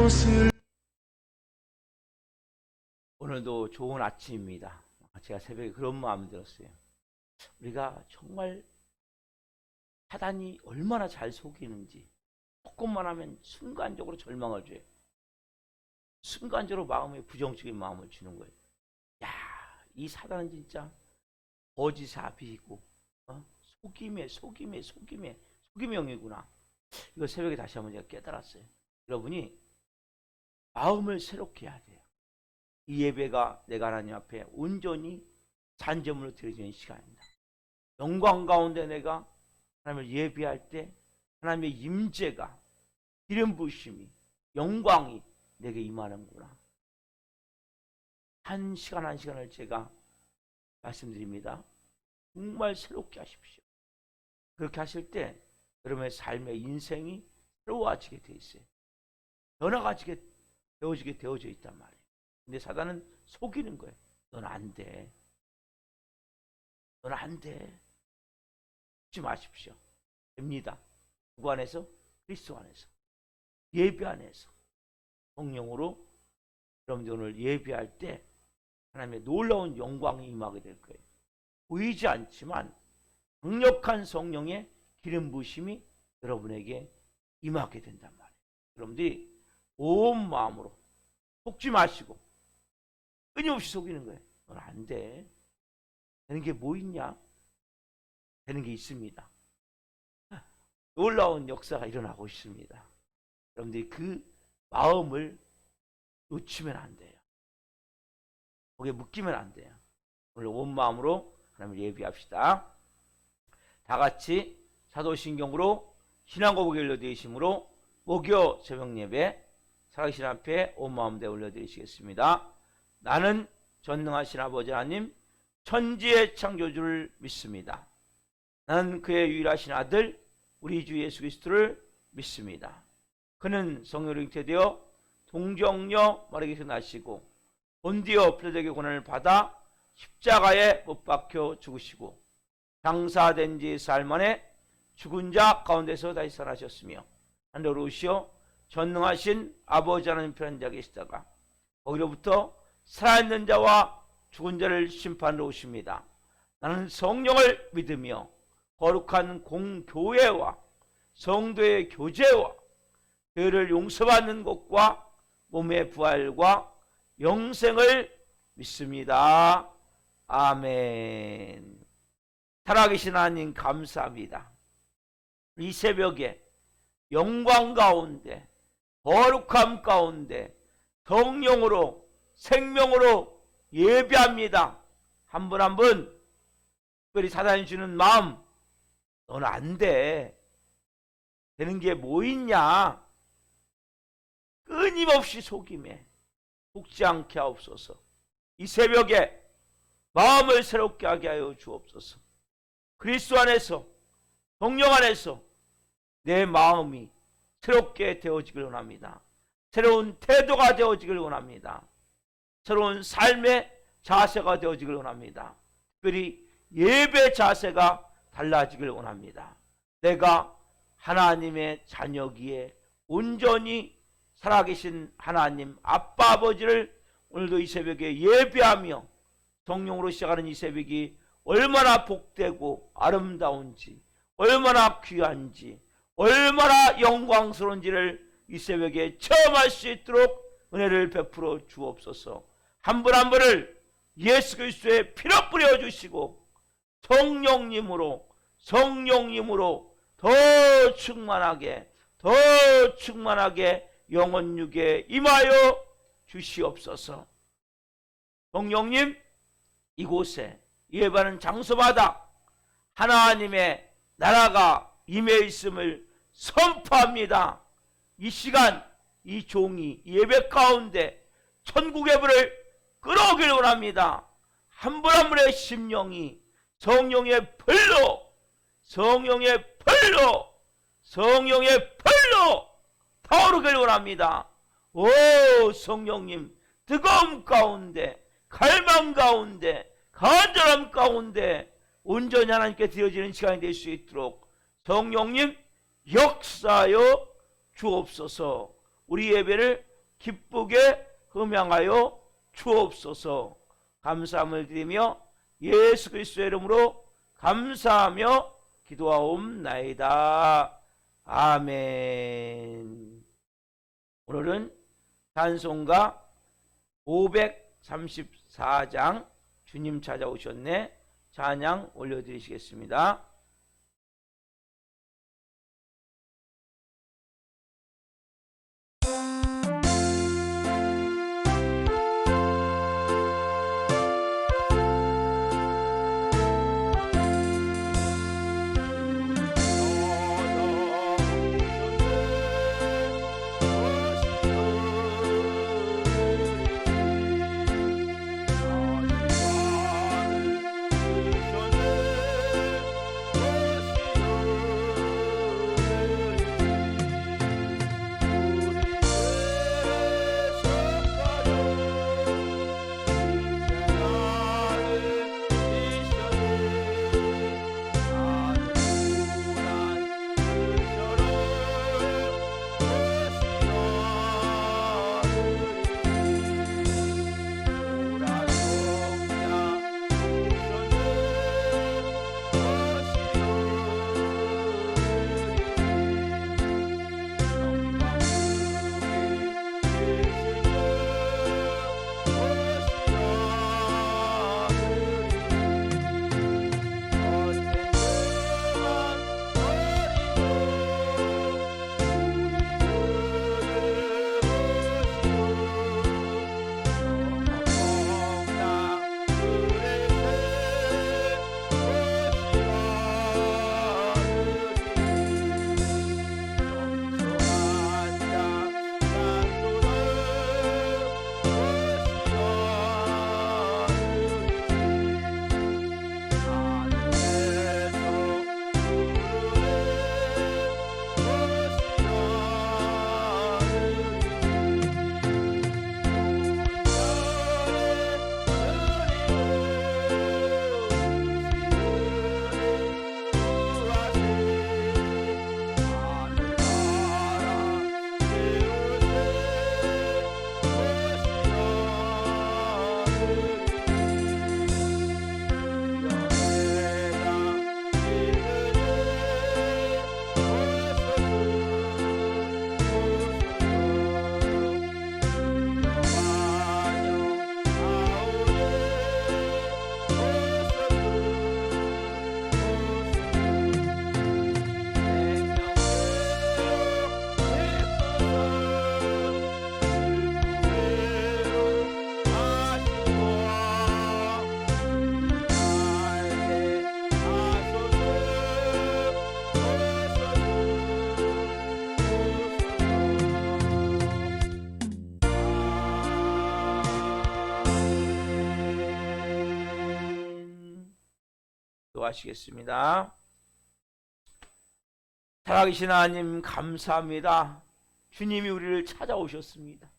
것을. 오늘도 좋은 아침입니다. 제가 새벽에 그런 마음이 들었어요. 우리가 정말 사단이 얼마나 잘 속이는지, 조금만 하면 순간적으로 절망을 줘요. 순간적으로 마음에 부정적인 마음을 주는 거예요. 야, 이 사단은 진짜 거짓사비이고 속임의 영이구나. 이거 새벽에 다시 한번 제가 깨달았어요. 여러분이 마음을 새롭게 해야 돼요. 이 예배가 내가 하나님 앞에 온전히 잔점으로 드려지는 시간입니다. 영광 가운데 내가 하나님을 예배할 때 하나님의 임재가, 기름 부으심이, 영광이 내게 임하는구나. 한 시간 한 시간을 제가 말씀드립니다. 정말 새롭게 하십시오. 그렇게 하실 때 여러분의 삶의 인생이 새로워지게 되어 있어요. 변화가 되어지게 되어져 있단 말이에요. 근데 사단은 속이는 거예요. 넌 안 돼. 넌 안 돼. 잊지 마십시오. 됩니다. 누구 안에서? 그리스도 안에서. 예배 안에서. 성령으로 여러분들 오늘 예배할 때 하나님의 놀라운 영광이 임하게 될 거예요. 보이지 않지만 강력한 성령의 기름 부으심이 여러분에게 임하게 된단 말이에요. 여러분들이 온 마음으로 속지 마시고 끊임없이 속이는 거예요. 넌 안 돼. 되는 게 뭐 있냐? 되는 게 있습니다. 놀라운 역사가 일어나고 있습니다. 여러분들이 그 마음을 놓치면 안 돼요. 거기에 묶이면 안 돼요. 오늘 온 마음으로 하나님을 예비합시다. 다 같이 사도신경으로 신앙고백에 올려드리심으로 목요 새벽 예배 살아계신 앞에 온 마음 대 올려드리시겠습니다. 나는 전능하신 아버지 하나님 천지의 창조주를 믿습니다. 나는 그의 유일하신 아들 우리 주 예수 그리스도를 믿습니다. 그는 성령으로 잉태되어 동정녀 마리아에게서 나시고 본디오 필라도에게 고난을 받아 십자가에 못 박혀 죽으시고 장사된 지 사흘 만에 죽은 자 가운데서 다시 살아나셨으며 하늘로 오시어 전능하신 아버지 하나님 편한 자 계시다가 거기로부터 살아있는 자와 죽은 자를 심판하러 오십니다. 나는 성령을 믿으며 거룩한 공교회와 성도의 교제와 죄를 용서받는 것과 몸의 부활과 영생을 믿습니다. 아멘. 살아계신 하나님 감사합니다. 이 새벽에 영광 가운데 거룩함 가운데 성령으로 생명으로 예배합니다. 한 분 한 분 특별히 사단이 주는 마음, 너는 안 돼. 되는 게 뭐 있냐? 끊임없이 속임에 속지 않게 하옵소서. 이 새벽에 마음을 새롭게 하게 하여 주옵소서. 그리스도 안에서 성령 안에서 내 마음이 새롭게 되어지길 원합니다. 새로운 태도가 되어지길 원합니다. 새로운 삶의 자세가 되어지길 원합니다. 특별히 예배 자세가 달라지길 원합니다. 내가 하나님의 자녀기에 온전히 살아계신 하나님 아빠 아버지를 오늘도 이 새벽에 예배하며 성령으로 시작하는 이 새벽이 얼마나 복되고 아름다운지, 얼마나 귀한지, 얼마나 영광스러운지를 이 새벽에 체험할 수 있도록 은혜를 베풀어 주옵소서. 한 분 한 분을 예수 그리스도의 피로 뿌려주시고 성령님으로 더 충만하게 영원육에 임하여 주시옵소서. 성령님, 이곳에 예배하는 장소마다 하나님의 나라가 임해 있음을 선포합니다. 이 시간 이 종이 예배 가운데 천국의 불을 끌어오길 원합니다. 한 분 한 분의 심령이 성령의 불로 타오르길 원합니다. 오 성령님, 뜨거움 가운데, 갈망 가운데, 간절함 가운데 온전히 하나님께 드려지는 시간이 될 수 있도록 성령님 역사하여 주옵소서. 우리 예배를 기쁘게 음양하여 주옵소서. 감사함을 드리며 예수 그리스도의 이름으로 감사하며 기도하옵나이다. 아멘. 오늘은 찬송가 534장 주님 찾아오셨네 찬양 올려드리시겠습니다. 기도하시겠습니다. 살아계신 하나님 감사합니다. 주님이 우리를 찾아오셨습니다.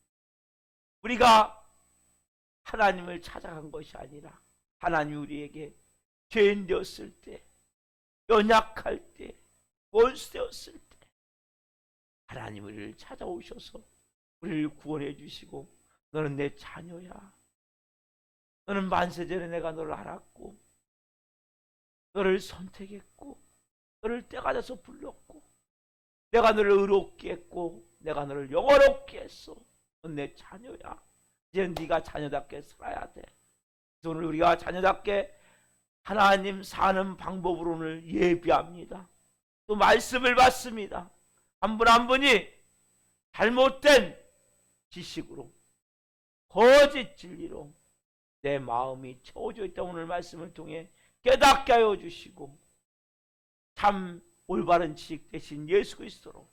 우리가 하나님을 찾아간 것이 아니라 하나님이 우리에게 죄인 되었을 때, 연약할 때, 원수 되었을 때 하나님 우리를 찾아오셔서 우리를 구원해 주시고 너는 내 자녀야. 너는 만세전에 내가 너를 알았고 너를 선택했고 너를 때가 돼서 불렀고 내가 너를 의롭게 했고 내가 너를 영원롭게 했어. 넌 내 자녀야. 이제 네가 자녀답게 살아야 돼. 그래서 오늘 우리가 자녀답게 하나님 사는 방법으로 오늘 예비합니다. 또 말씀을 받습니다. 한 분 한 분이 잘못된 지식으로 거짓 진리로 내 마음이 채워져 있다. 오늘 말씀을 통해 깨닫게 하여 주시고 참 올바른 지식 대신 예수 그리스도로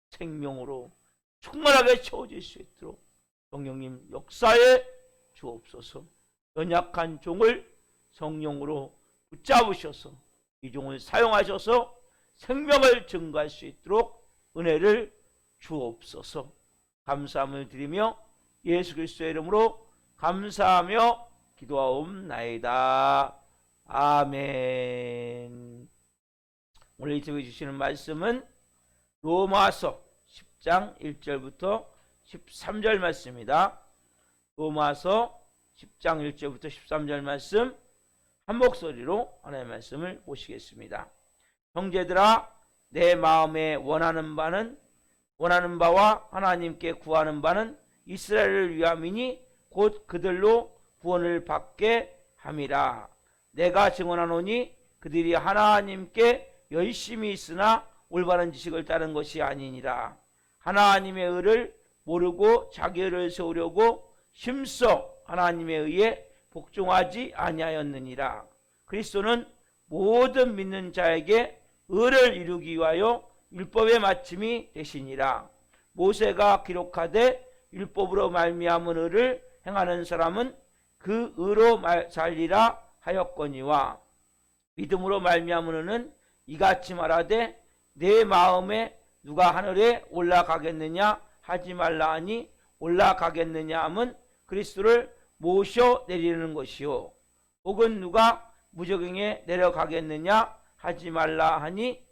생명으로 충만하게 채워질 수 있도록 성령님 역사에 주옵소서. 연약한 종을 성령으로 붙잡으셔서 이 종을 사용하셔서 생명을 증거할 수 있도록 은혜를 주옵소서. 감사함을 드리며 예수 그리스도의 이름으로 감사하며 기도하옵나이다. 아멘. 오늘 이쪽에 주시는 말씀은 로마서 10장 1절부터 13절 말씀입니다. 로마서 10장 1절부터 13절 말씀 한 목소리로 하나님의 말씀을 보시겠습니다. 형제들아, 내 마음에 원하는 바와 하나님께 구하는 바는 이스라엘을 위함이니 곧 그들로 구원을 받게 함이라. 내가 증언하노니 그들이 하나님께 열심히 있으나 올바른 지식을 따른 것이 아니니라. 하나님의 의를 모르고 자기 의를 세우려고 힘써 하나님의 의에 복종하지 아니하였느니라. 그리스도는 모든 믿는 자에게 의를 이루기 위하여 율법의 마침이 되시니라. 모세가 기록하되 율법으로 말미암은 의를 행하는 사람은 그 의로 살리라 하였거니와, 믿음으로 말미암은 의는 이같이 말하되 내 마음에 누가 하늘에 올라가겠느냐 하지 말라 하니, 올라가겠느냐 함은 그리스도를 모셔 내리는 것이요, 혹은 누가 무저갱에 내려가겠느냐 하지 말라 하니,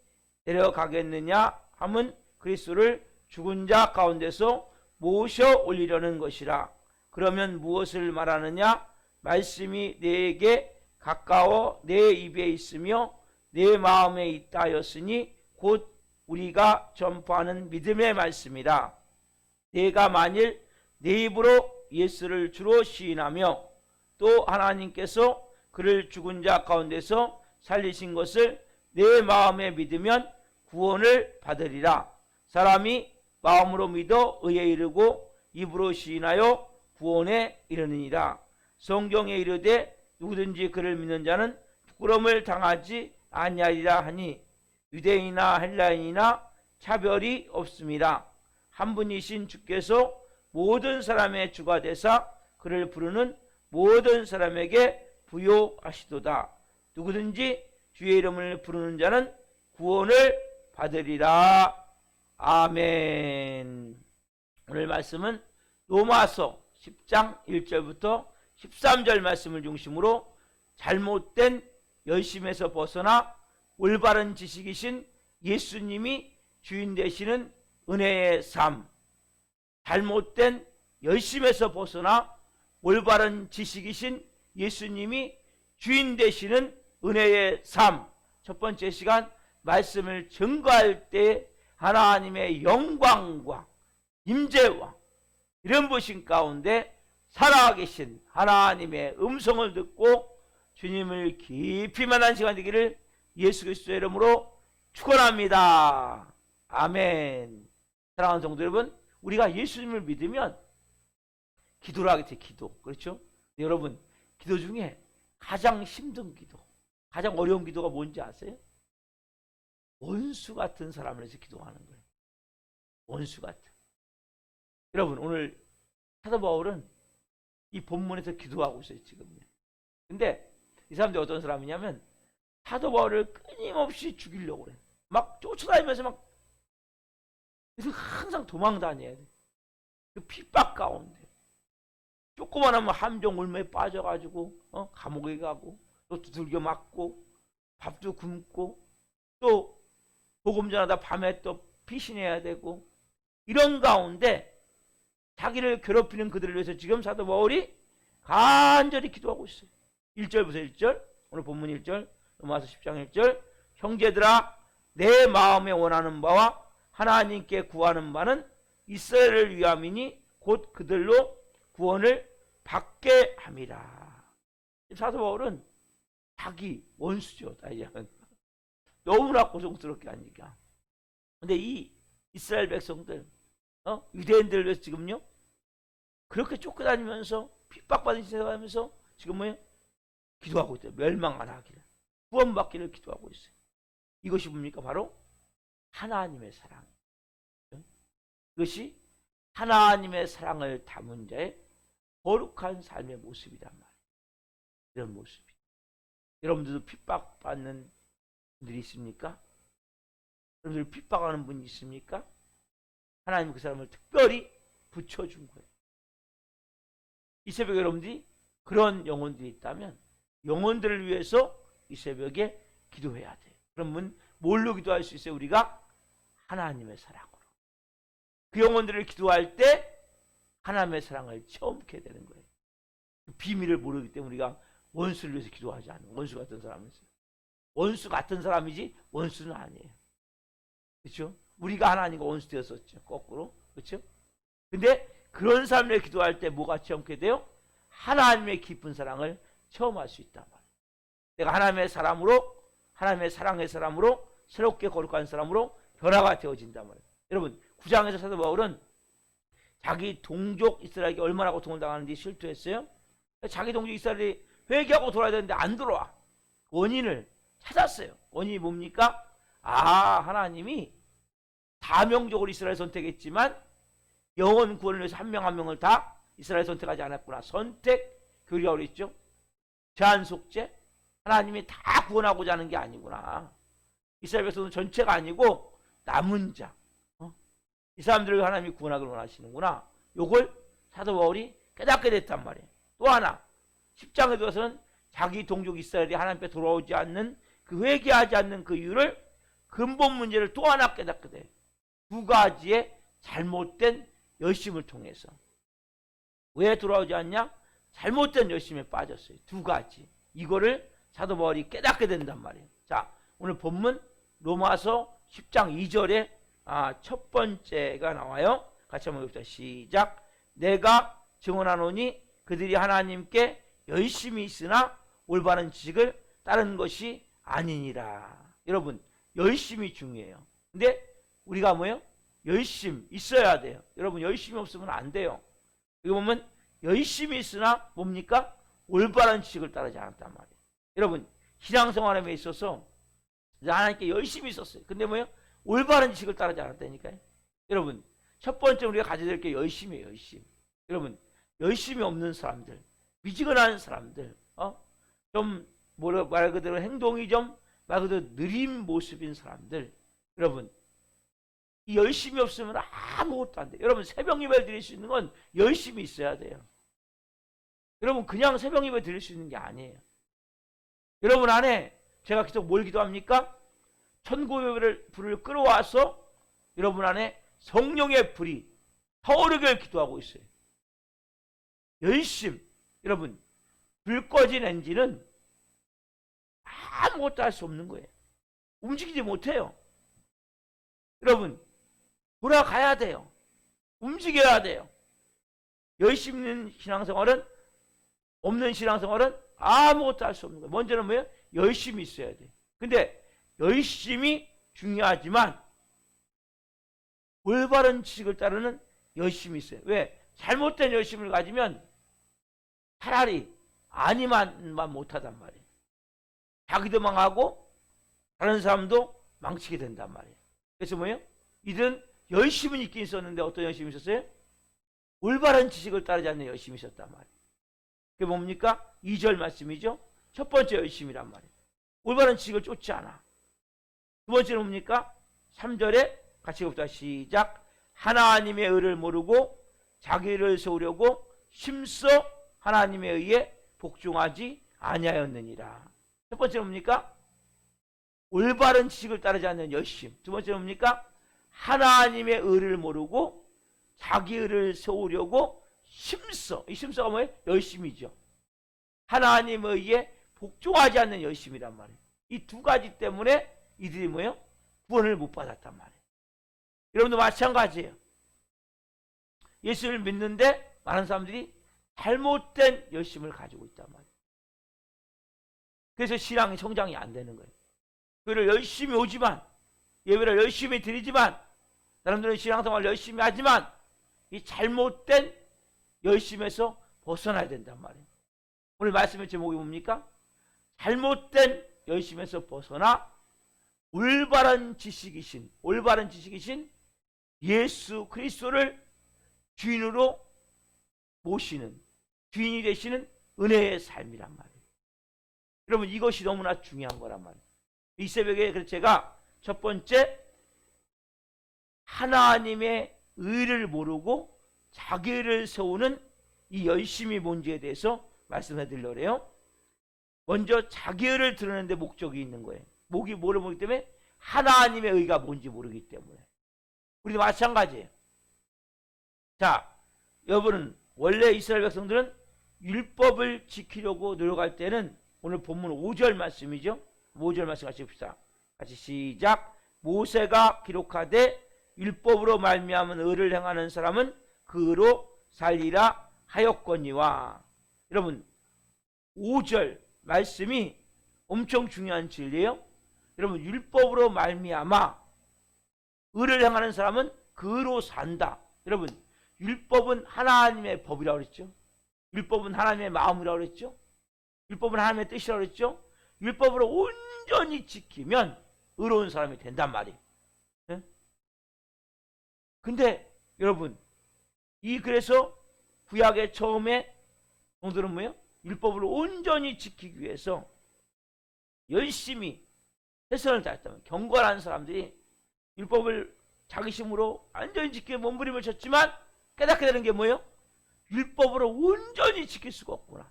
내려가겠느냐 함은 그리스도를 죽은 자 가운데서 모셔 올리려는 것이라. 그러면 무엇을 말하느냐? 말씀이 내게 가까워 내 입에 있으며 내 마음에 있다 하였으니 곧 우리가 전파하는 믿음의 말씀이라. 내가 만일 내 입으로 예수를 주로 시인하며 또 하나님께서 그를 죽은 자 가운데서 살리신 것을 내 마음에 믿으면 구원을 받으리라. 사람이 마음으로 믿어 의에 이르고 입으로 시인하여 구원에 이르느니라. 성경에 이르되 누구든지 그를 믿는 자는 부끄러움을 당하지 아니하리라 하니, 유대인이나 헬라인이나 차별이 없음이라. 한 분이신 주께서 모든 사람의 주가 되사 그를 부르는 모든 사람에게 부요하시도다. 누구든지 주의 이름을 부르는 자는 구원을 받으리라. 아멘. 오늘 말씀은 로마서 10장 1절부터 13절 말씀을 중심으로 잘못된 열심에서 벗어나 올바른 지식이신 예수님이 주인 되시는 은혜의 삶, 잘못된 열심에서 벗어나 올바른 지식이신 예수님이 주인 되시는 은혜의 삶. 첫 번째 시간 말씀을 증거할 때 하나님의 영광과 임재와 이런 보신 가운데 살아계신 하나님의 음성을 듣고 주님을 깊이 만난 시간 되기를 예수 그리스도의 이름으로 축원합니다. 아멘. 사랑하는 성도 여러분, 우리가 예수님을 믿으면 기도를 하게 돼. 기도. 그렇죠? 여러분, 기도 중에 가장 힘든 기도, 가장 어려운 기도가 뭔지 아세요? 원수 같은 사람을 해서 기도하는 거예요. 원수 같은. 여러분, 오늘 사도 바울은 이 본문에서 기도하고 있어요, 지금요. 근데 이 사람들이 어떤 사람이냐면 사도 바울을 끊임없이 죽이려고 그래. 막 쫓아다니면서 막 그래서 항상 도망 다녀야 돼. 그 핍박 가운데. 조그만 하면 함정 울매에 빠져가지고 감옥에 가고 또 두들겨 맞고 밥도 굶고 또 복음 전하다 밤에 또 피신해야 되고 이런 가운데 자기를 괴롭히는 그들을 위해서 지금 사도 바울이 간절히 기도하고 있어요. 1절부터 1절, 오늘 본문 1절, 로마서 10장 1절, 형제들아, 내 마음에 원하는 바와 하나님께 구하는 바는 이스라엘을 위함이니 곧 그들로 구원을 받게 함이라. 사도 바울은 자기 원수죠. 너무나 고통스럽게 하니까. 근데 이 이스라엘 백성들, 유대인들을 위해서 지금요, 그렇게 쫓겨다니면서 핍박받은 생각하면서 지금 뭐예요? 기도하고 있어요. 멸망 안 하기를, 구원받기를 기도하고 있어요. 이것이 뭡니까? 바로 하나님의 사랑. 이것이 하나님의 사랑을 담은 자의 거룩한 삶의 모습이란 말이에요. 이런 모습이. 여러분들도 핍박받는 분들이 있습니까? 여러분들 핍박하는 분이 있습니까? 하나님 그 사람을 특별히 붙여준 거예요. 이 새벽에 여러분들이 그런 영혼들이 있다면 영혼들을 위해서 이 새벽에 기도해야 돼요. 그러면 뭘로 기도할 수 있어요? 우리가 하나님의 사랑으로. 그 영혼들을 기도할 때 하나님의 사랑을 체험하게 되는 거예요. 그 비밀을 모르기 때문에 우리가 원수를 위해서 기도하지 않아요. 원수 같은 사람이지. 원수 같은 사람이지 원수는 아니에요. 그렇죠? 우리가 하나님과 원수 되었었죠. 거꾸로. 그렇죠? 근데 그런 사람을 기도할 때 뭐가 체험하게 돼요? 하나님의 깊은 사랑을 체험할 수 있단 말이에요. 내가 하나님의 사람으로, 하나님의 사랑의 사람으로, 새롭게 거룩한 사람으로 변화가 되어진단 말이에요. 여러분 9장에서 사도 바울은 자기 동족 이스라엘에게 얼마나 고통을 당하는지 실토했어요. 자기 동족 이스라엘이 회개하고 돌아야 되는데 안 돌아와. 원인을 찾았어요. 원인이 뭡니까? 하나님이 다명족으로 이스라엘 선택했지만 영원 구원을 위해서 한 명 한 명을 다 이스라엘 선택하지 않았구나. 선택 교리가 그랬죠. 제한 속죄. 하나님이 다 구원하고자 하는 게 아니구나. 이스라엘 백성은 전체가 아니고 남은 자. 이 사람들을 하나님이 구원하기를 원하시는구나. 요걸 사도 바울이 깨닫게 됐단 말이에요. 또 하나 10장에 들어서는 자기 동족 이스라엘이 하나님 앞에 돌아오지 않는 그 회개하지 않는 그 이유를 근본 문제를 또 하나 깨닫게 돼요. 두 가지의 잘못된 열심을 통해서. 왜 돌아오지 않냐? 잘못된 열심에 빠졌어요. 두 가지. 이거를 사도 바울이 깨닫게 된단 말이에요. 자, 오늘 본문 로마서 10장 2절에 첫 번째가 나와요. 같이 한번 봅시다. 시작. 내가 증언하노니 그들이 하나님께 열심히 있으나 올바른 지식을 따른 것이 아니니라. 여러분 열심히 중요해요. 근데 우리가 뭐예요? 열심 있어야 돼요. 여러분 열심히 없으면 안 돼요. 여기 보면 열심히 있으나 뭡니까? 올바른 지식을 따르지 않았단 말이에요. 여러분 신앙생활에 있어서 하나님께 열심히 있었어요. 근데 뭐예요? 올바른 지식을 따르지 않았다니까요. 여러분 첫 번째 우리가 가져야 될 게 열심이에요. 열심. 여러분 열심이 없는 사람들, 미지근한 사람들, 좀 말 그대로 행동이 좀 말 그대로 느린 모습인 사람들, 여러분 이 열심이 없으면 아무것도 안 돼요. 여러분 새벽 예배를 드릴 수 있는 건 열심히 있어야 돼요. 여러분 그냥 새벽 예배 드릴 수 있는 게 아니에요. 여러분 안에 제가 계속 뭘 기도합니까? 천국의 불을 끌어와서 여러분 안에 성령의 불이 타오르길 기도하고 있어요. 열심. 여러분 불 꺼진 엔진은 아무것도 할 수 없는 거예요. 움직이지 못해요. 여러분 돌아가야 돼요. 움직여야 돼요. 열심 있는 신앙생활은 없는 신앙생활은 아무것도 할 수 없는 거예요. 먼저는 뭐예요? 열심히 있어야 돼요. 근데 열심히 중요하지만 올바른 지식을 따르는 열심이 있어요. 왜? 잘못된 열심을 가지면 차라리 아니만만 못하단 말이에요. 자기도 망하고 다른 사람도 망치게 된단 말이에요. 그래서 뭐예요? 이들은 열심은 있긴 있었는데 어떤 열심이 있었어요? 올바른 지식을 따르지 않는 열심이 있었단 말이에요. 그게 뭡니까? 2절 말씀이죠. 첫 번째 열심이란 말이에요. 올바른 지식을 쫓지 않아. 두 번째는 뭡니까? 3절에 같이 봅시다. 시작. 하나님의 의를 모르고 자기를 세우려고 힘써 하나님에 의해 복종하지 아니하였느니라. 첫 번째는 뭡니까? 올바른 지식을 따르지 않는 열심. 두 번째는 뭡니까? 하나님의 의를 모르고 자기 의를 세우려고 힘써. 이 힘써가 뭐예요? 열심이죠. 하나님에 의해 복종하지 않는 열심이란 말이에요. 이 두 가지 때문에 이들이 뭐예요? 구원을 못 받았단 말이에요. 여러분도 마찬가지예요. 예수를 믿는데 많은 사람들이 잘못된 열심을 가지고 있단 말이에요. 그래서 신앙이 성장이 안 되는 거예요. 교회를 열심히 오지만, 예배를 열심히 드리지만, 사람들은 신앙생활을 열심히 하지만 이 잘못된 열심에서 벗어나야 된단 말이에요. 오늘 말씀의 제목이 뭡니까? 잘못된 열심에서 벗어나 올바른 지식이신 예수 그리스도를 주인으로 모시는, 주인이 되시는 은혜의 삶이란 말이에요. 여러분 이것이 너무나 중요한 거란 말이에요. 이 새벽에 그래서 제가 첫 번째 하나님의 의를 모르고 자기를 세우는 이 열심이 뭔지에 대해서 말씀해 드리려고 해요. 먼저 자기 의를 드러내는데 목적이 있는 거예요. 뭐를 모르기 때문에? 하나님의 의가 뭔지 모르기 때문에. 우리도 마찬가지예요. 자, 여러분은 원래 이스라엘 백성들은 율법을 지키려고 노력할 때는 오늘 본문 5절 말씀이죠. 5절 말씀 같이 봅시다. 같이 시작. 모세가 기록하되 율법으로 말미암은 의를 행하는 사람은 그 의로 살리라 하였거니와. 여러분 5절 말씀이 엄청 중요한 진리예요. 여러분 율법으로 말미암아 의를 행하는 사람은 그 의로 산다. 여러분 율법은 하나님의 법이라고 그랬죠. 율법은 하나님의 마음이라고 그랬죠. 율법은 하나님의 뜻이라고 그랬죠. 율법으로 온전히 지키면 의로운 사람이 된단 말이에요. 네? 근데 여러분 그래서 구약의 처음에 성도는 뭐예요? 율법을 온전히 지키기 위해서 열심히 최선을 다했다면 경건한 사람들이 율법을 자기 힘으로 완전히 지키게 몸부림을 쳤지만 깨닫게 되는 게 뭐예요? 율법으로 온전히 지킬 수가 없구나.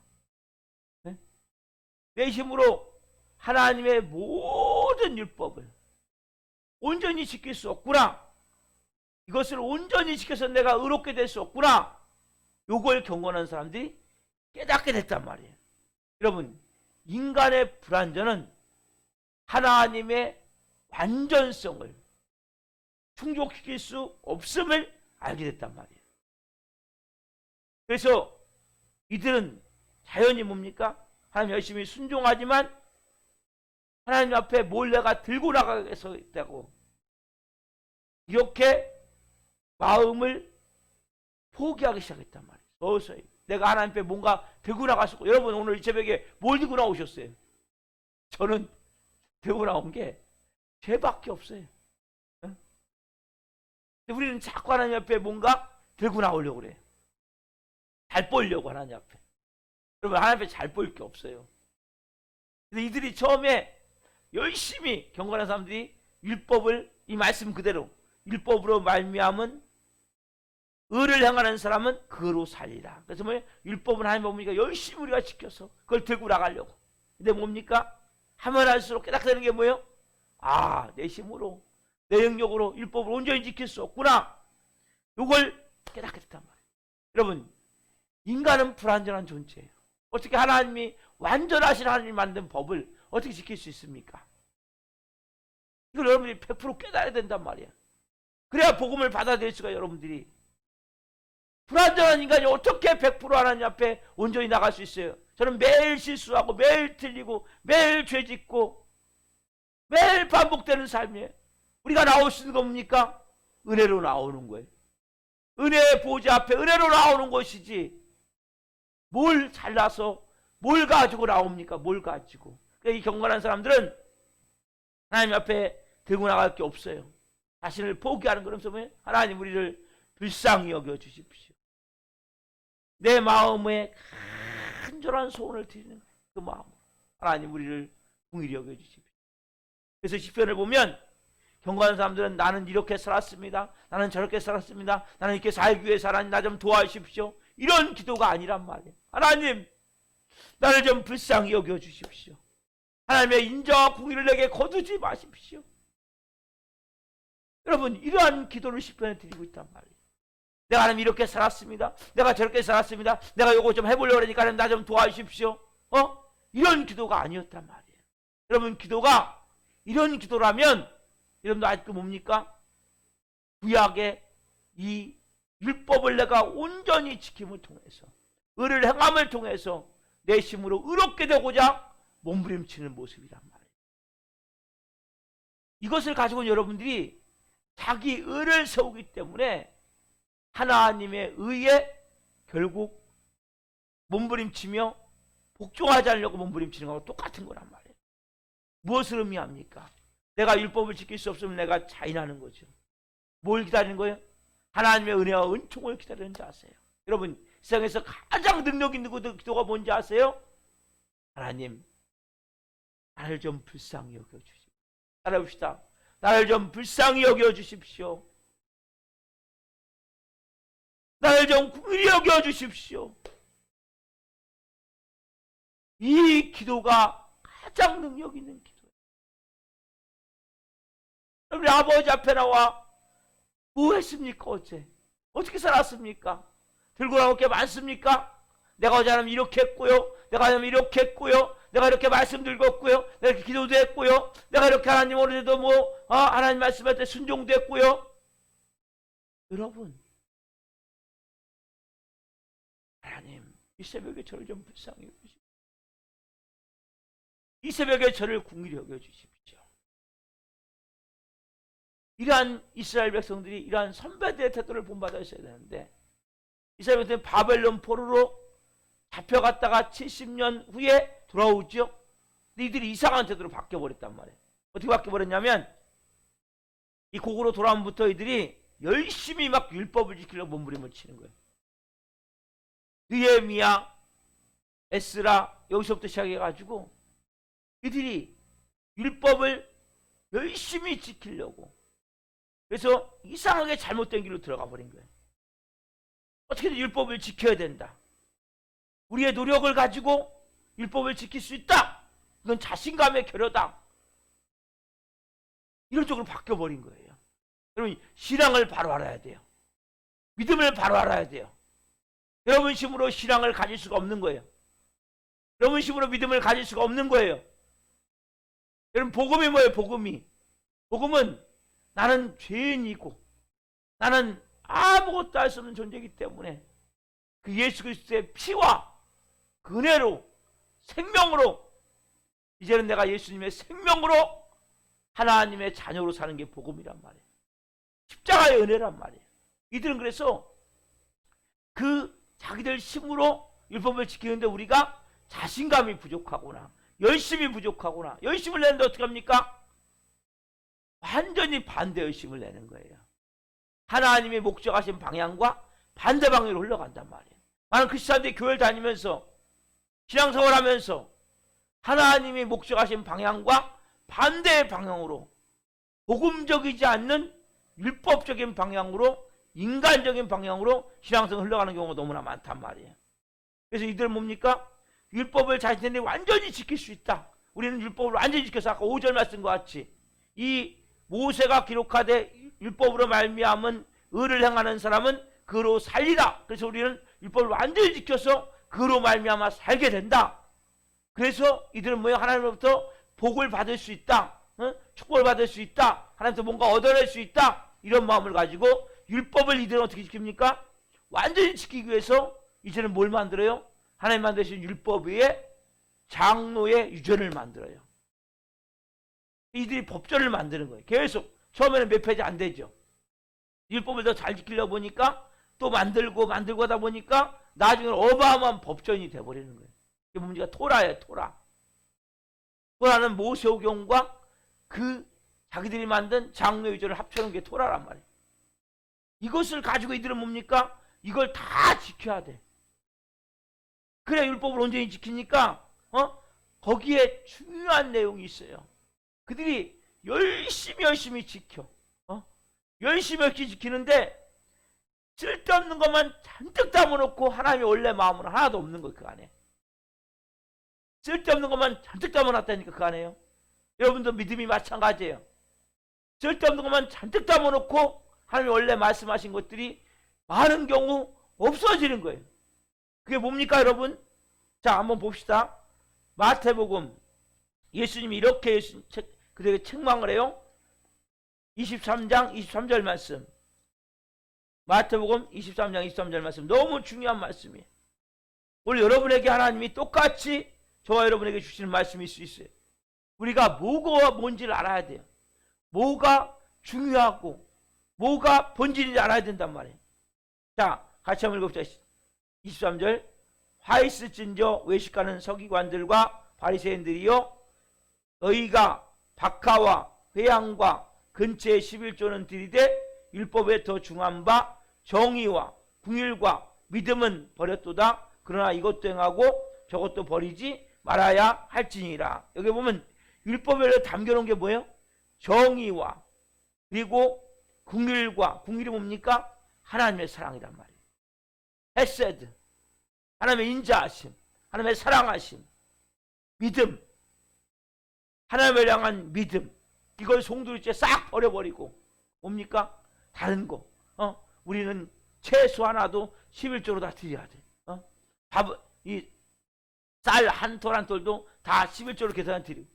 네? 내 힘으로 하나님의 모든 율법을 온전히 지킬 수 없구나. 이것을 온전히 지켜서 내가 의롭게 될 수 없구나. 요걸 경건한 사람들이 깨닫게 됐단 말이에요. 여러분 인간의 불완전은 하나님의 완전성을 충족시킬 수 없음을 알게 됐단 말이에요. 그래서 이들은 자연이 뭡니까? 하나님 열심히 순종하지만 하나님 앞에 뭘 내가 들고 나가서 있다고 이렇게 마음을 포기하기 시작했단 말이에요. 서서히 내가 하나님 앞에 뭔가 들고 나갔었고, 여러분 오늘 이 새벽에 뭘 들고 나오셨어요? 저는 들고 나온 게 죄밖에 없어요. 우리는 자꾸 하나님 앞에 뭔가 들고 나오려고 그래요. 잘 보려고 하나님 앞에. 여러분 하나님 앞에 잘 보일 게 없어요. 근데 이들이 처음에 열심히 경건한 사람들이 율법을 이 말씀 그대로 율법으로 말미암은 의를 행하는 사람은 그로 살리라. 그래서 뭐예요? 율법은 하나님 보니까 열심히 우리가 지켜서 그걸 들고 나가려고. 근데 뭡니까? 하면 할수록 깨닫게 되는 게 뭐예요? 아, 내 힘으로 내 영역으로 율법을 온전히 지킬 수 없구나. 이걸 깨닫게 됐단 말이에요. 여러분 인간은 불완전한 존재예요. 어떻게 하나님이 완전하신 하나님이 만든 법을 어떻게 지킬 수 있습니까? 이걸 여러분들이 100% 깨달아야 된단 말이에요. 그래야 복음을 받아들일 수가 여러분들이. 불완전한 인간이 어떻게 100% 하나님 앞에 온전히 나갈 수 있어요? 저는 매일 실수하고 매일 틀리고 매일 죄짓고 매일 반복되는 삶이에요. 우리가 나올 수 있는 건 뭡니까? 은혜로 나오는 거예요. 은혜의 보좌 앞에 은혜로 나오는 것이지 뭘 잘나서 뭘 가지고 나옵니까? 뭘 가지고. 그러니까 이 경건한 사람들은 하나님 앞에 들고 나갈 게 없어요. 자신을 포기하는 그러면서 뭐예요? 하나님 우리를 불쌍히 여겨주십시오. 내 마음에 간절한 소원을 드리는 그 마음, 하나님 우리를 긍휼히 여겨주십시오. 그래서 시편을 보면 경건한 사람들은 나는 이렇게 살았습니다. 나는 저렇게 살았습니다. 나는 이렇게 살기 위해서 하나님 나 좀 도와주십시오. 이런 기도가 아니란 말이에요. 하나님 나를 좀 불쌍히 여겨주십시오. 하나님의 인자와 긍휼을 내게 거두지 마십시오. 여러분 이러한 기도를 시편에 드리고 있단 말이에요. 내가 하나님 이렇게 살았습니다. 내가 저렇게 살았습니다. 내가 요거 좀 해보려고 그러니까 나 좀 도와주십시오. 이런 기도가 아니었단 말이에요. 여러분 기도가 이런 기도라면 여러분도 아직도 뭡니까? 구약의 이 율법을 내가 온전히 지킴을 통해서 의를 행함을 통해서 내 힘으로 의롭게 되고자 몸부림치는 모습이란 말이에요. 이것을 가지고 여러분들이 자기 의를 세우기 때문에 하나님의 의에 결국 몸부림치며 복종하지 않으려고 몸부림치는 거하고 똑같은 거란 말이에요. 무엇을 의미합니까? 내가 율법을 지킬 수 없으면 내가 자인하는 거죠. 뭘 기다리는 거예요? 하나님의 은혜와 은총을 기다리는지 아세요? 여러분 세상에서 가장 능력 있는 기도가 뭔지 아세요? 하나님 나를 좀 불쌍히 여겨주십시오. 따라해봅시다. 나를 좀 불쌍히 여겨주십시오. 나를 좀 긍휼히 여겨주십시오. 이 기도가 가장 능력 있는 기도예요. 우리 아버지 앞에 나와 뭐 했습니까? 어제? 어떻게 살았습니까? 들고 나올 게 많습니까? 내가 어제 하나님 이렇게 했고요. 내가 하나님 이렇게 했고요. 내가 이렇게 말씀 들었고요. 내가 이렇게 기도도 했고요. 내가 이렇게 하나님 오늘도 하나님 말씀할 때 순종도 했고요. 여러분, 하나님 이 새벽에 저를 좀 불쌍히 여기십시오. 이 새벽에 저를 긍휼히 여겨주십시오. 이러한 이스라엘 백성들이 이러한 선배들의 태도를 본받았어야 되는데, 이스라엘 백성들은 바벨론 포로로 잡혀갔다가 70년 후에 돌아오죠. 근데 이들이 이상한 태도로 바뀌어버렸단 말이에요. 어떻게 바뀌어버렸냐면, 이 고국으로 돌아오면부터 이들이 열심히 막 율법을 지키려고 몸부림을 치는 거예요. 느헤미야, 에스라, 여기서부터 시작해가지고 이들이 율법을 열심히 지키려고, 그래서 이상하게 잘못된 길로 들어가 버린 거예요. 어떻게든 율법을 지켜야 된다. 우리의 노력을 가지고 율법을 지킬 수 있다. 이건 자신감의 결여다. 이런 쪽으로 바뀌어버린 거예요. 여러분, 신앙을 바로 알아야 돼요. 믿음을 바로 알아야 돼요. 여러분 힘으로 신앙을 가질 수가 없는 거예요. 여러분 힘으로 믿음을 가질 수가 없는 거예요. 여러분, 복음이 뭐예요? 복음은 나는 죄인이고 나는 아무것도 할 수 없는 존재이기 때문에 그 예수 그리스도의 피와 그 은혜로, 생명으로, 이제는 내가 예수님의 생명으로 하나님의 자녀로 사는 게 복음이란 말이에요. 십자가의 은혜란 말이에요. 이들은 그래서 그 자기들 힘으로 율법을 지키는데 우리가 자신감이 부족하거나 열심이 부족하거나, 열심을 내는데 어떻게 합니까? 완전히 반대 열심을 내는 거예요. 하나님이 목적하신 방향과 반대 방향으로 흘러간단 말이에요. 많은 크리스찬들이 교회를 다니면서 신앙생활 하면서 하나님이 목적하신 방향과 반대의 방향으로, 복음적이지 않는 율법적인 방향으로, 인간적인 방향으로 신앙생활 흘러가는 경우가 너무나 많단 말이에요. 그래서 이들은 뭡니까? 율법을 자신들이 완전히 지킬 수 있다. 우리는 율법을 완전히 지켜서 아까 5절 말씀과 같이 이 모세가 기록하되 율법으로 말미암은 의를 행하는 사람은 그로 살리라. 그래서 우리는 율법을 완전히 지켜서 그로 말미암아 살게 된다. 그래서 이들은 뭐예요? 하나님으로부터 복을 받을 수 있다. 축복을 받을 수 있다. 하나님부터 뭔가 얻어낼 수 있다. 이런 마음을 가지고 율법을 이들은 어떻게 지킵니까? 완전히 지키기 위해서 이제는 뭘 만들어요? 하나님 만드신 율법 위에 장로의 유전을 만들어요. 이들이 법전을 만드는 거예요. 계속 처음에는 몇 페이지 안 되죠. 율법을 더 잘 지키려고 보니까 또 만들고 하다 보니까 나중에는 어마어마한 법전이 돼버리는 거예요. 이게 뭡니까? 토라예요. 토라는 모세오경과 그 자기들이 만든 장로 유전을 합쳐놓은 게 토라란 말이에요. 이것을 가지고 이들은 뭡니까? 이걸 다 지켜야 돼. 그래야 율법을 온전히 지키니까 거기에 중요한 내용이 있어요. 그들이 열심히 지켜. 열심히 지키는데 쓸데없는 것만 잔뜩 담아놓고 하나님의 원래 마음은 하나도 없는 거예요. 그 안에. 쓸데없는 것만 잔뜩 담아놨다니까 그 안에요. 여러분도 믿음이 마찬가지예요. 쓸데없는 것만 잔뜩 담아놓고 하나님이 원래 말씀하신 것들이 많은 경우 없어지는 거예요. 그게 뭡니까 여러분? 자, 한번 봅시다. 마태복음, 예수님이 이렇게 그들에게 책망을 해요. 23장 23절 말씀. 마태복음 23장 23절 말씀. 너무 중요한 말씀이에요. 오늘 여러분에게 하나님이 똑같이 저와 여러분에게 주시는 말씀일 수 있어요. 우리가 뭐가 뭔지를 알아야 돼요. 뭐가 중요하고 뭐가 본질인지 알아야 된단 말이에요. 자, 같이 한번 읽어봅시다. 23절. 화 있을진저 외식하는 서기관들과 바리새인들이여, 너희가 박하와 회양과 근처의 11조는 들이되 율법에 더 중한 바 정의와 궁율과 믿음은 버렸도다. 그러나 이것도 행하고 저것도 버리지 말아야 할지니라. 여기 보면 율법에 담겨놓은 게 뭐예요? 정의와 그리고 궁율과, 궁율이 뭡니까? 하나님의 사랑이란 말이에요. 헤세드, 하나님의 인자하심, 하나님의 사랑하심, 믿음, 하나님을 향한 믿음, 이걸 송두리째 싹 버려버리고 뭡니까? 다른 거. 우리는 채소 하나도 11조로 다 드려야 돼. 이 쌀 한 톨 한 톨도 다 11조로 계산 드리고.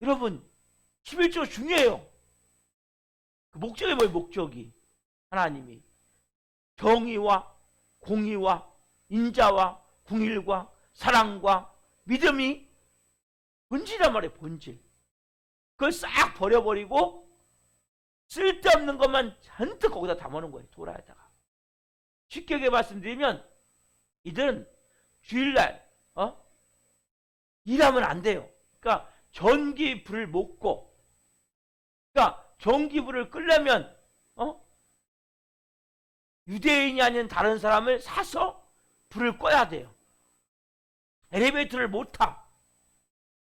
여러분 11조 중요해요. 그 목적이 뭐예요? 목적이 하나님이 정의와 공의와 인자와 궁일과 사랑과 믿음이 본질이란 말이에요. 본질. 그걸 싹 버려버리고 쓸데없는 것만 잔뜩 거기다 담아놓은 거예요. 도라에다가. 쉽게 말씀드리면 이들은 주일날 일하면 안 돼요. 그러니까 전기불을 못 꺼. 그러니까 전기불을 끄려면 유대인이 아닌 다른 사람을 사서 불을 꺼야 돼요. 엘리베이터를 못 타.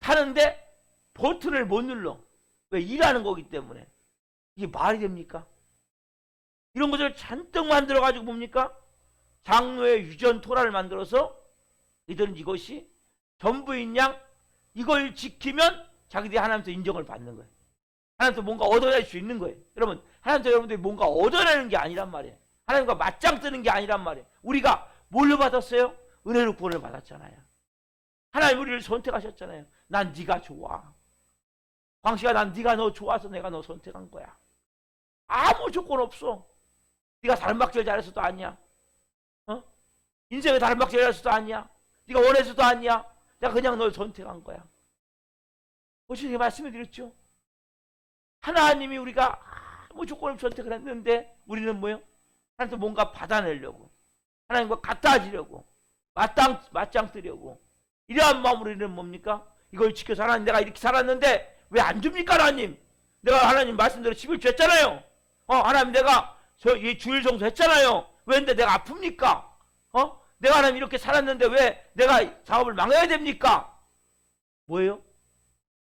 타는데 버튼을 못 눌러. 왜? 일하는 거기 때문에. 이게 말이 됩니까? 이런 것을 잔뜩 만들어가지고 뭡니까? 장로의 유전 토라를 만들어서 이들은 이것이 전부인 양 이걸 지키면 자기들이 하나님부터 인정을 받는 거예요. 하나님부터 뭔가 얻어낼 수 있는 거예요. 여러분, 하나님부터 여러분들이 뭔가 얻어내는 게 아니란 말이에요. 하나님과 맞짱 뜨는 게 아니란 말이에요. 우리가 뭘로 받았어요? 은혜로 구원을 받았잖아요. 하나님 우리를 선택하셨잖아요. 난 네가 좋아. 광식아, 난 네가 너 좋아서 내가 너 선택한 거야. 아무 조건 없어. 네가 다른 박질 잘해서도 아니야. 인생에 다른 박질 잘해서도 아니야. 네가 원해서도 아니야. 내가 그냥 널 선택한 거야. 어떻게 말씀을 드렸죠? 하나님이 우리가 아무 조건 없이 선택을 했는데 우리는 뭐예요? 하나님도 뭔가 받아내려고, 하나님과 같아지려고, 맞짱 뜨려고, 이러한 마음으로 우리는 뭡니까? 이걸 지켜서 하나님 내가 이렇게 살았는데 왜 안 줍니까 하나님? 내가 하나님 말씀대로 11조 했잖아요. 하나님 내가 이 주일 정도 했잖아요. 왜 근데 내가 아픕니까? 내가 하나님 이렇게 살았는데 왜 내가 사업을 망해야 됩니까? 뭐예요?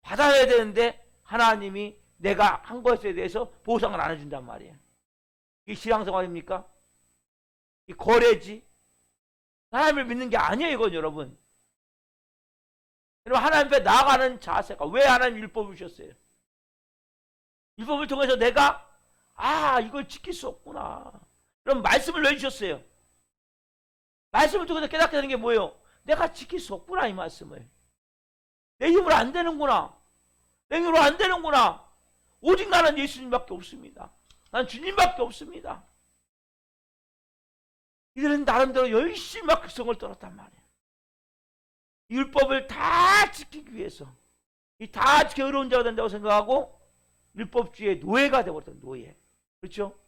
받아야 되는데 하나님이 내가 한 것에 대해서 보상을 안 해준단 말이에요. 이게 신앙생활입니까? 이 거래지. 하나님을 믿는 게 아니에요, 이건 여러분. 여러분, 하나님 앞에 나아가는 자세가 왜 하나님 율법을 주셨어요? 율법을 통해서 내가 이걸 지킬 수 없구나. 그럼 말씀을 내주셨어요. 말씀을 통해서 깨닫게 되는 게 뭐예요? 내가 지킬 수 없구나, 이 말씀을. 내 힘으로 안 되는구나. 내 힘으로 안 되는구나. 오직 나는 예수님밖에 없습니다. 난 주님밖에 없습니다. 이들은 나름대로 열심히 막 극성을 떨었단 말이에요. 율법을 다 지키기 위해서 다 지켜 의로운 자가 된다고 생각하고 율법주의의 노예가 되어버렸던 노예. 그렇죠?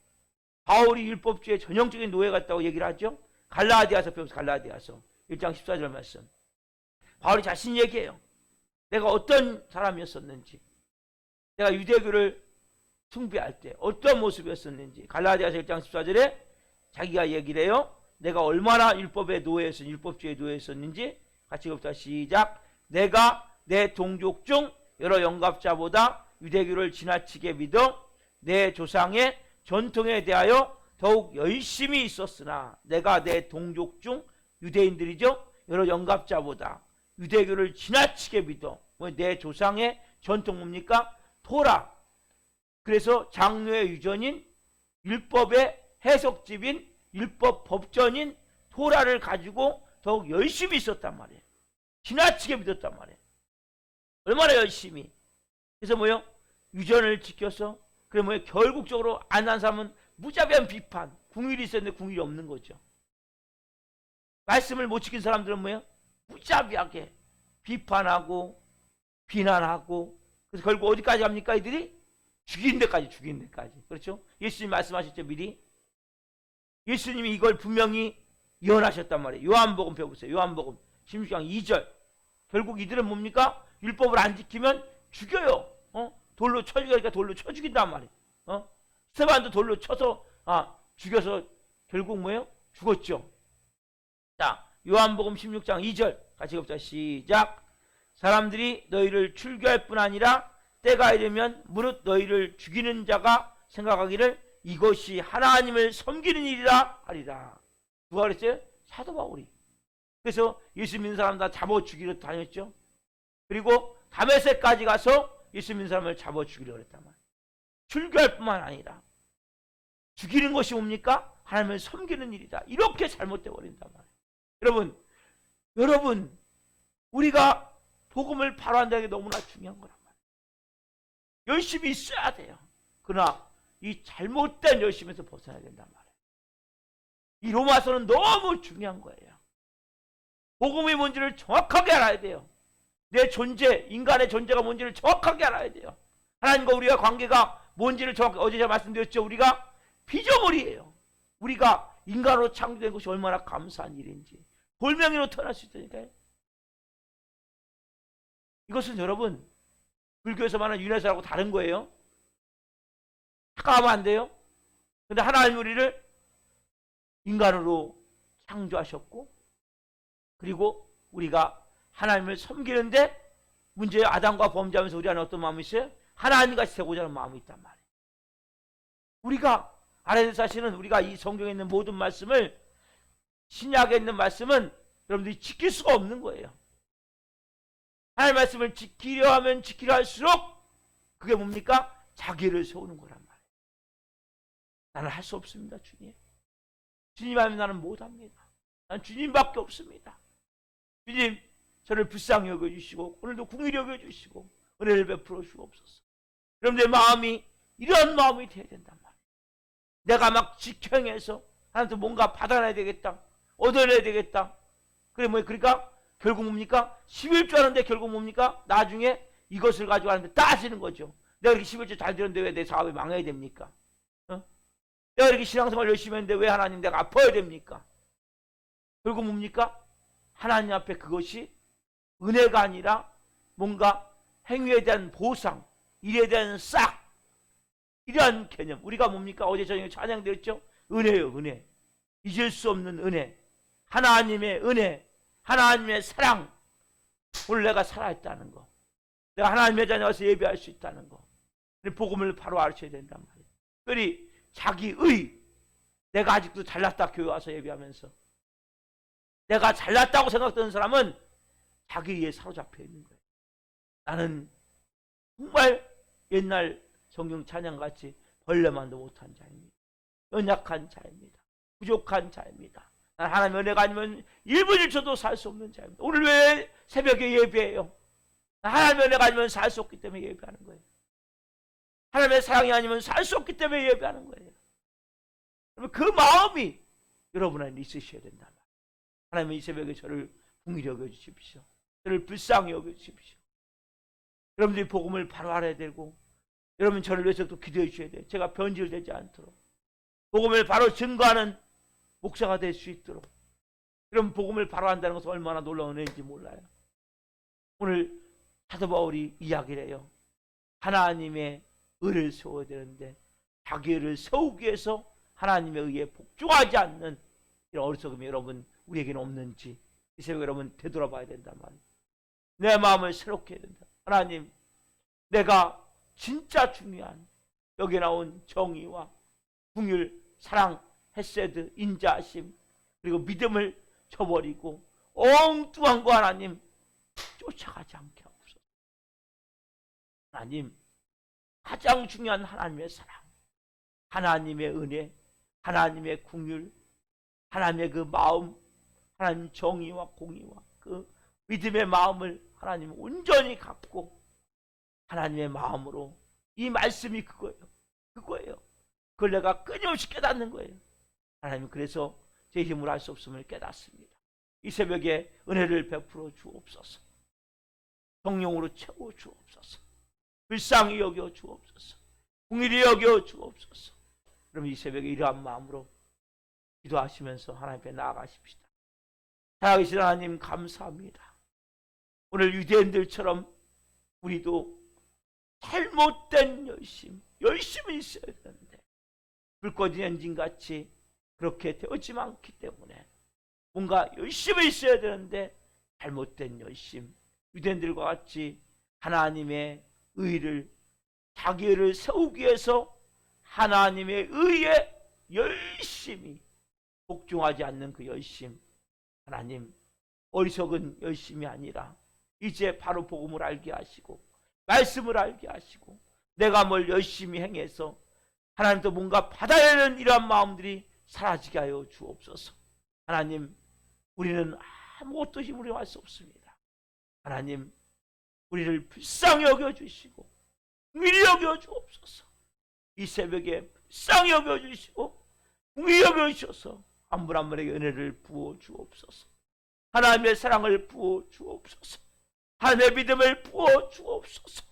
바울이 율법주의의 전형적인 노예가 됐다고 얘기를 하죠. 갈라디아서 배우면서 갈라디아서 1장 14절 말씀. 바울이 자신이 얘기해요. 내가 어떤 사람이었었는지, 내가 유대교를 숭배할 때 어떤 모습이었었는지 갈라디아서 1장 14절에 자기가 얘기를 해요. 내가 얼마나 율법의 노예였었는지, 율법주의의 노예였었는지 같이 읽읍시다. 시작. 내가 내 동족 중 여러 영갑자보다 유대교를 지나치게 믿어 내 조상의 전통에 대하여 더욱 열심히 있었으나 내가 내 동족 중 유대인들이죠. 여러 영갑자보다 유대교를 지나치게 믿어. 내 조상의 전통 뭡니까? 토라. 그래서 장로의 유전인 율법의 해석집인 율법 법전인 토라를 가지고 더욱 열심히 있었단 말이에요. 지나치게 믿었단 말이에요. 얼마나 열심히. 그래서 뭐요? 유전을 지켜서 그래 뭐요? 결국적으로 안 한 사람은 무자비한 비판. 궁일이 있었는데 궁일이 없는 거죠. 말씀을 못 지킨 사람들은 뭐예요? 무자비하게 비판하고 비난하고 그래서 결국 어디까지 갑니까? 이들이 죽인 데까지. 그렇죠? 예수님 말씀하셨죠, 미리. 예수님이 이걸 분명히 예언하셨단 말이에요. 요한복음 배워보세요. 요한복음 16장 2절. 결국 이들은 뭡니까? 율법을 안 지키면 죽여요. 돌로 쳐 죽이니까 돌로 쳐 죽인단 말이에요. 스테반도 돌로 쳐서 죽여서 결국 뭐예요? 죽었죠. 자, 요한복음 16장 2절 같이 읽읍시다. 시작. 사람들이 너희를 출교할 뿐 아니라 때가 이르면 무릇 너희를 죽이는 자가 생각하기를 이것이 하나님을 섬기는 일이라 하리라. 누가 그랬어요? 사도 바울이. 그래서 예수 믿는 사람 다 잡아 죽이러 다녔죠. 그리고 다메섹까지 가서 예수 믿는 사람을 잡아 죽이려 그랬단 말이에요. 출교할 뿐만 아니라 죽이는 것이 뭡니까? 하나님을 섬기는 일이다. 이렇게 잘못되어 버린단 말이에요. 여러분, 우리가 복음을 발언한다는 게 너무나 중요한 거란 말이에요. 열심히 있어야 돼요. 그러나 이 잘못된 열심에서 벗어나야 된단 말이에요. 이 로마서는 너무 중요한 거예요. 복음이 뭔지를 정확하게 알아야 돼요. 내 존재, 인간의 존재가 뭔지를 정확하게 알아야 돼요. 하나님과 우리가 관계가 뭔지를 정확하게, 어제 제가 말씀드렸죠. 우리가 피조물이에요. 우리가 인간으로 창조된 것이 얼마나 감사한 일인지. 돌멩이로 태어날 수 있다니까요. 이것은 여러분, 불교에서 말하는 유네스하고 다른 거예요. 착각하면 안 돼요. 근데 하나님 우리를 인간으로 창조하셨고, 그리고 우리가 하나님을 섬기는데 문제는 아담과 범죄하면서 우리 안에 어떤 마음이 있어요? 하나님같이 되고자 하는 마음이 있단 말이에요. 우리가 알아야 될 사실은, 우리가 이 성경에 있는 모든 말씀을, 신약에 있는 말씀은 여러분들이 지킬 수가 없는 거예요. 하나님의 말씀을 지키려 하면 지키려 할수록 그게 뭡니까? 자기를 세우는 거란 말이에요. 나는 할 수 없습니다, 주님. 주님 하면 나는 못합니다. 난 주님밖에 없습니다. 주님, 저를 불쌍히 여겨주시고 오늘도 궁일히 여겨주시고 은혜를 베풀어 주옵소서. 그럼 내 마음이 이런 마음이 돼야 된단 말이에요. 내가 막 직행해서 하나님한테 뭔가 받아내야 되겠다, 얻어내야 되겠다. 그러니까 결국 뭡니까? 11조 하는데 결국 뭡니까? 나중에 이것을 가지고 하는데 따지는 거죠. 내가 이렇게 11조 잘 되는데 왜 내 사업이 망해야 됩니까? 내가 이렇게 신앙생활 열심히 했는데 왜 하나님 내가 아파야 됩니까? 결국 뭡니까? 하나님 앞에 그것이 은혜가 아니라 뭔가 행위에 대한 보상, 일에 대한 싹, 이러한 개념. 우리가 뭡니까? 어제 저녁에 찬양드렸죠? 은혜요, 은혜. 잊을 수 없는 은혜. 하나님의 은혜, 하나님의 사랑. 오늘 내가 살아있다는 거, 내가 하나님의 자녀 와서 예배할 수 있다는 거, 복음을 바로 아셔야 된단 말이에요. 특별히 자기의, 내가 아직도 잘났다 교회 와서 예배하면서 내가 잘났다고 생각되는 사람은 자기에 사로잡혀 있는 거예요. 나는 정말 옛날 성경 찬양같이 벌레만도 못한 자입니다. 연약한 자입니다. 부족한 자입니다. 난 하나님의 은혜가 아니면 1분 1초도 살 수 없는 자입니다. 오늘 왜 새벽에 예배해요? 하나님의 은혜가 아니면 살 수 없기 때문에 예배하는 거예요. 하나님의 사랑이 아니면 살 수 없기 때문에 예배하는 거예요. 그 마음이 여러분 안에 있으셔야 된다. 하나님은 이 새벽에 저를 긍휼히 여겨주십시오. 저를 불쌍히 여겨주십시오. 여러분들이 복음을 바로 알아야 되고, 여러분 저를 위해서 또 기도해 주셔야 돼요. 제가 변질되지 않도록 복음을 바로 증거하는 목사가 될 수 있도록. 그럼 복음을 바로 한다는 것은 얼마나 놀라운 은혜인지 몰라요. 오늘 사도 바울이 이야기를 해요. 하나님의 의를 세워야 되는데 자기 의를 세우기 위해서 하나님의 의에 복종하지 않는 이런 어리석음이 여러분 우리에게는 없는지 이 새벽에 여러분 되돌아봐야 된단 말이에요. 내 마음을 새롭게 해야 된다. 하나님, 내가 진짜 중요한 여기 나온 정의와 긍휼, 사랑, 헤세드, 인자하심, 그리고 믿음을 저버리고 엉뚱한 거 하나님 쫓아가지 않게 하옵소서. 하나님, 가장 중요한 하나님의 사랑, 하나님의 은혜, 하나님의 긍휼, 하나님의 그 마음, 하나님 정의와 공의와 그 믿음의 마음을 하나님 온전히 갖고 하나님의 마음으로, 이 말씀이 그거예요. 그걸 내가 끊임없이 깨닫는 거예요. 하나님, 그래서 제 힘으로 할 수 없음을 깨닫습니다. 이 새벽에 은혜를 베풀어 주옵소서. 성령으로 채워 주옵소서. 불쌍히 여겨 주옵소서. 긍휼히 여겨 주옵소서. 그럼 이 새벽에 이러한 마음으로 기도하시면서 하나님께 나아가십시다. 살아계신 하나님, 감사합니다. 오늘 유대인들처럼 우리도 잘못된 열심히 있어야 되는데 불 꺼진 엔진같이 그렇게 되어지 않기 때문에 뭔가 열심히 있어야 되는데 잘못된 열심, 유대인들과 같이 하나님의 의를, 자기 의를 세우기 위해서 하나님의 의에 열심히 복종하지 않는 그 열심, 하나님, 어리석은 열심이 아니라 이제 바로 복음을 알게 하시고 말씀을 알게 하시고 내가 뭘 열심히 행해서 하나님도 뭔가 받아야 하는 이러한 마음들이 사라지게 하여 주옵소서. 하나님, 우리는 아무것도 힘으로 할 수 없습니다. 하나님, 우리를 불쌍히 여겨주시고 긍휼히 여겨주옵소서. 이 새벽에 불쌍히 여겨주시고 긍휼히 여겨주셔서 한 분 한 분에게 은혜를 부어주옵소서. 하나님의 사랑을 부어주옵소서. 하나님의 믿음을 부어주옵소서.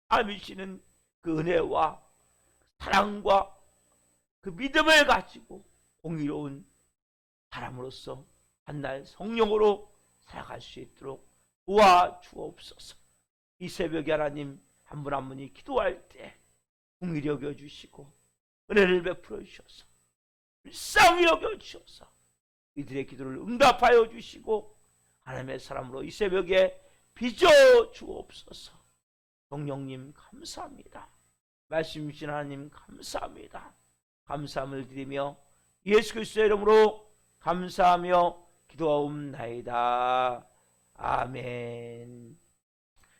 하나님이시는 그 은혜와 사랑과 그 믿음을 가지고 공의로운 사람으로서 한날 성령으로 살아갈 수 있도록 도와주옵소서. 이 새벽에 하나님 한 분 한 분이 기도할 때 긍휼히 여겨주시고 은혜를 베풀어 주셔서 불쌍히 여겨주셔서 이들의 기도를 응답하여 주시고 하나님의 사람으로 이 새벽에 빚어 주옵소서. 성령님 감사합니다. 말씀 주신 하나님 감사합니다. 감사함을 드리며 예수 그리스도의 이름으로 감사하며 기도하옵나이다. 아멘.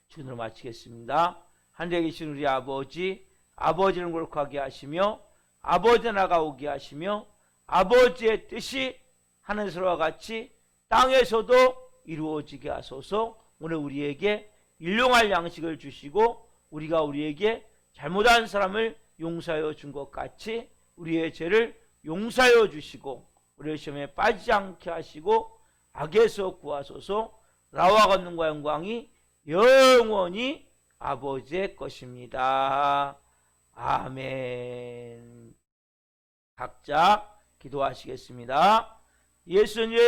주님으로 마치겠습니다. 하늘에 계신 우리 아버지, 아버지는 거룩하게 하시며 아버지 나라가 오게 하시며 아버지의 뜻이 하늘에서와 같이 땅에서도 이루어지게 하소서. 오늘 우리에게 일용할 양식을 주시고 우리가 우리에게 잘못한 사람을 용서하여 준 것 같이 우리의 죄를 용서하여 주시고 우리의 시험에 빠지지 않게 하시고 악에서 구하소서. 나와 권능과 영광이 영원히 아버지의 것입니다. 아멘. 각자 기도하시겠습니다. 예수님